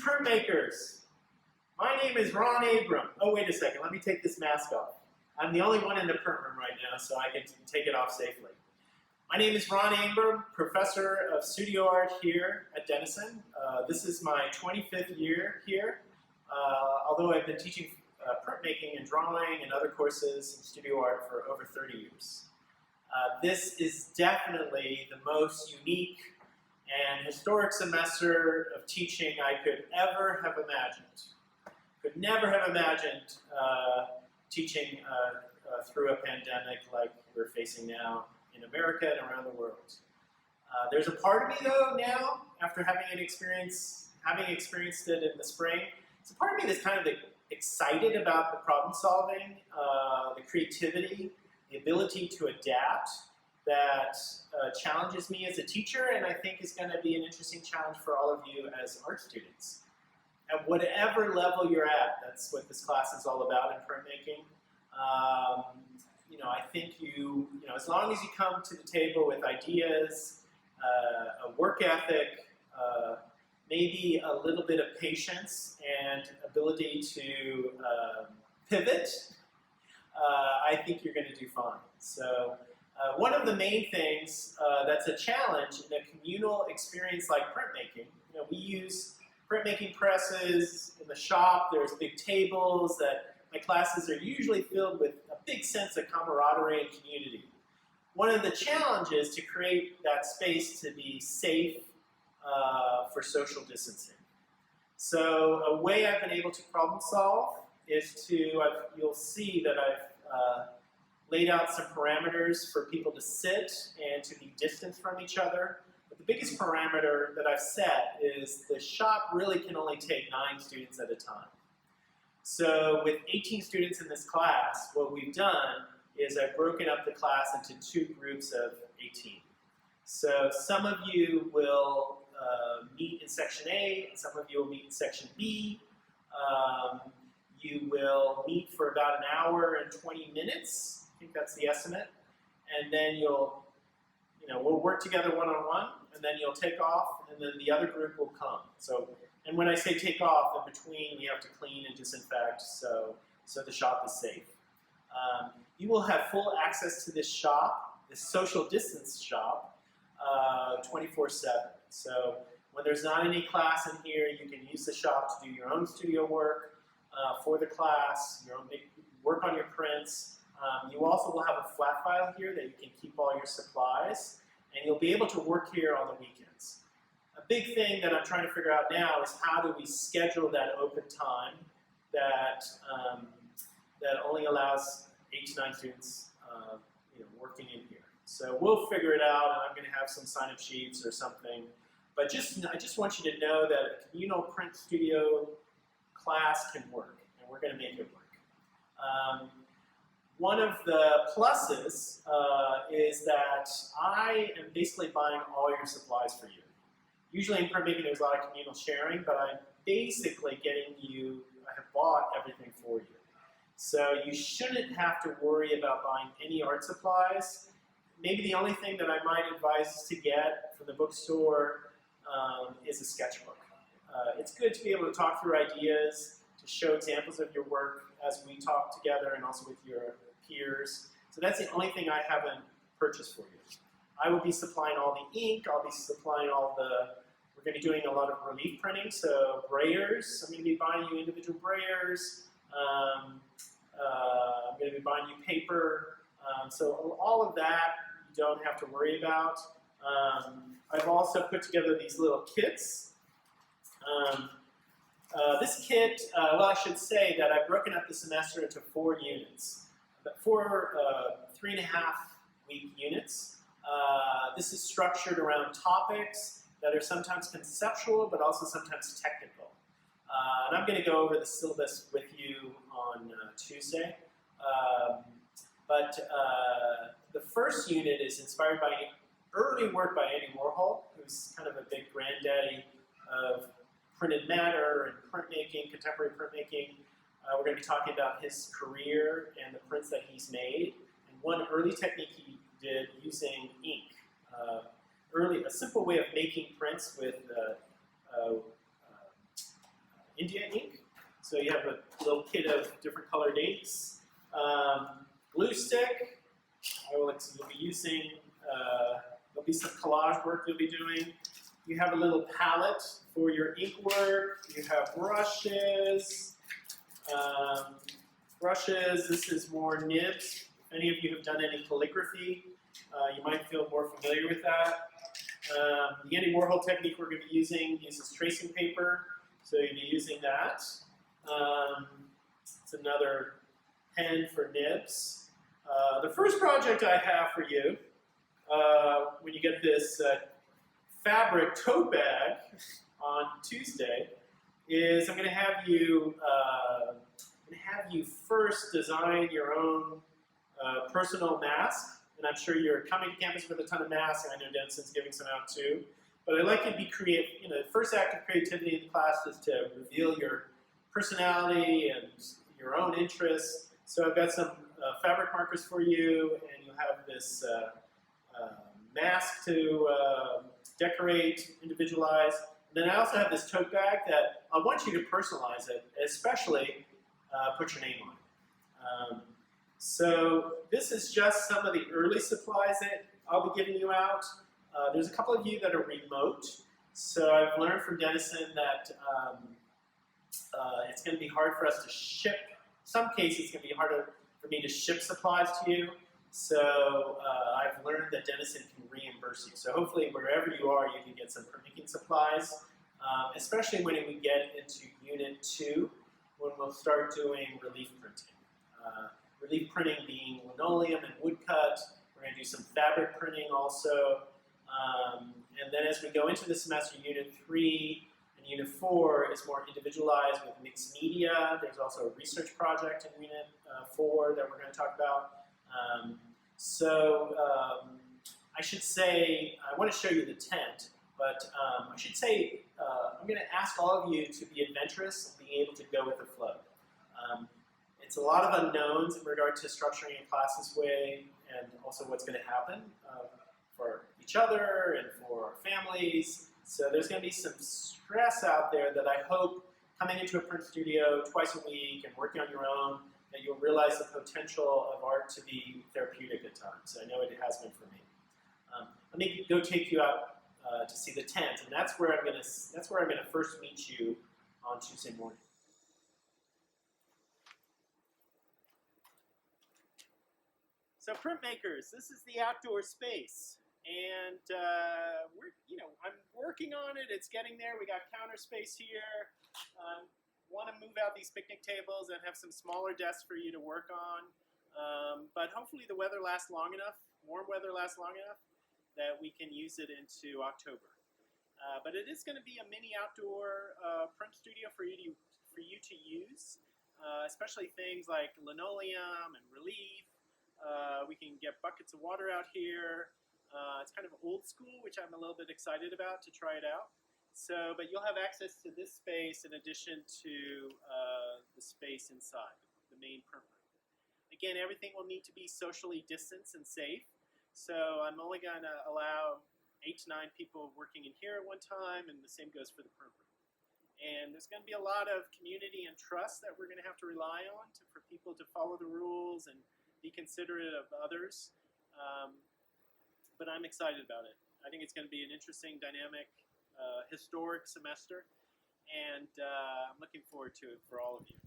printmakers. My name is Ron Abram. Oh, wait a second. Let me take this mask off. I'm the only one in the print room right now, so I can take it off safely. My name is Ron Abram, professor of studio art here at Denison. This is my 25th year here, although I've been teaching printmaking and drawing and other courses in studio art for over 30 years. This is definitely the most unique and historic semester of teaching I could ever have imagined. Could never have imagined teaching through a pandemic like we're facing now in America and around the world. There's a part of me though now, after having experienced it in the spring, it's a part of me that's kind of excited about the problem solving, the creativity, the ability to adapt that challenges me as a teacher, and I think is going to be an interesting challenge for all of you as art students. At whatever level you're at, that's what this class is all about in printmaking. I think as long as you come to the table with ideas, a work ethic, maybe a little bit of patience and ability to pivot, I think you're going to do fine. So one of the main things that's a challenge in a communal experience like printmaking, we use printmaking presses in the shop. There's big tables that my classes are usually filled with a big sense of camaraderie and community. One of the challenges to create that space to be safe for social distancing. So a way I've been able to problem solve is you'll see that I've laid out some parameters for people to sit and to be distanced from each other. But the biggest parameter that I've set is the shop really can only take 9 students at a time. So with 18 students in this class, what we've done is I've broken up the class into 2 groups of 18. So some of you will meet in section A, and some of you will meet in section B. You will meet for about an hour and 20 minutes. I think that's the estimate. And then we'll work together one-on-one, and then you'll take off, and then the other group will come. And when I say take off, in between we have to clean and disinfect, so the shop is safe. You will have full access to this shop, this social distance shop, 24/7. So when there's not any class in here, you can use the shop to do your own studio work for the class, work on your prints. You also will have a flat file here that you can keep all your supplies, and you'll be able to work here on the weekends. A big thing that I'm trying to figure out now is how do we schedule that open time that only allows 8 to 9 students working in here. So we'll figure it out, and I'm going to have some sign-up sheets or something. But I just want you to know that a communal print studio class can work, and we're going to make it work. One of the pluses is that I am basically buying all your supplies for you. Usually in printmaking there's a lot of communal sharing, but I'm basically I have bought everything for you. So you shouldn't have to worry about buying any art supplies. Maybe the only thing that I might advise to get from the bookstore is a sketchbook. It's good to be able to talk through ideas, to show examples of your work as we talk together and also with your peers. So that's the only thing I haven't purchased for you. I will be supplying all the ink, I'll be supplying we're going to be doing a lot of relief printing, so brayers. I'm going to be buying you individual brayers. I'm going to be buying you paper. So all of that you don't have to worry about. I've also put together these little kits. This kit, well, I should say that I've broken up the semester into 4 units, but 4 3.5-week units. This is structured around topics that are sometimes conceptual, but also sometimes technical. And I'm going to go over the syllabus with you on Tuesday. But the first unit is inspired by early work by Andy Warhol, who's kind of a big granddaddy of printed matter and printmaking, contemporary printmaking. We're going to be talking about his career and the prints that he's made. And one early technique he did using ink. A simple way of making prints with India ink. So you have a little kit of different colored inks. Glue stick, you'll be using, there'll be some collage work you'll be doing. You have a little palette for your ink work. You have brushes. This is more nibs. If any of you have done any calligraphy, you might feel more familiar with that. The Andy Warhol technique we're going to be using uses tracing paper, so you'll be using that. It's another pen for nibs. The first project I have for you, when you get this fabric tote bag on Tuesday, is I'm going to have you first design your own personal mask. And I'm sure you're coming to campus with a ton of masks, and I know Denison's giving some out too. But I'd like you to be creative. You know, the first act of creativity in the class is to reveal your personality and your own interests. So I've got some fabric markers for you, and you'll have this mask to decorate, individualize. And then I also have this tote bag that I want you to personalize it, especially put your name on it. So this is just some of the early supplies that I'll be giving you out. There's a couple of you that are remote. So I've learned from Denison that it's going to be hard for us to ship. Some cases it's going to be harder for me to ship supplies to you. So I've learned that Denison can reimburse you. So hopefully wherever you are, you can get some printmaking supplies, especially when we get into Unit 2, when we'll start doing relief printing. Relief printing being linoleum and woodcut. We're going to do some fabric printing also. And then as we go into the semester, Unit 3 and Unit 4 is more individualized with mixed media. There's also a research project in Unit 4 that we're going to talk about. I should say, I want to show you the tent, but I should say I'm going to ask all of you to be adventurous and being able to go with the flow. It's a lot of unknowns in regard to structuring a class this way, and also what's going to happen for each other and for our families. So there's going to be some stress out there that I hope coming into a print studio twice a week and working on your own, that you'll realize the potential of art to be therapeutic at times. I know it has been for me. Let me go take you out to see the tent, and that's where I'm going to first meet you on Tuesday morning. So printmakers, this is the outdoor space, and I'm working on it. It's getting there. We got counter space here. Want to move out these picnic tables and have some smaller desks for you to work on. But hopefully the weather lasts long enough, warm weather lasts long enough, that we can use it into October. But it is going to be a mini outdoor print studio for you to use, especially things like linoleum and relief. We can get buckets of water out here. It's kind of old school, which I'm a little bit excited about to try it out. So, but you'll have access to this space in addition to the space inside, the main print room. Again, everything will need to be socially distanced and safe. So I'm only going to allow 8 to 9 people working in here at one time, and the same goes for the print room. And there's going to be a lot of community and trust that we're going to have to rely on for people to follow the rules and be considerate of others. But I'm excited about it. I think it's going to be an interesting, dynamic, historic semester, and I'm looking forward to it for all of you.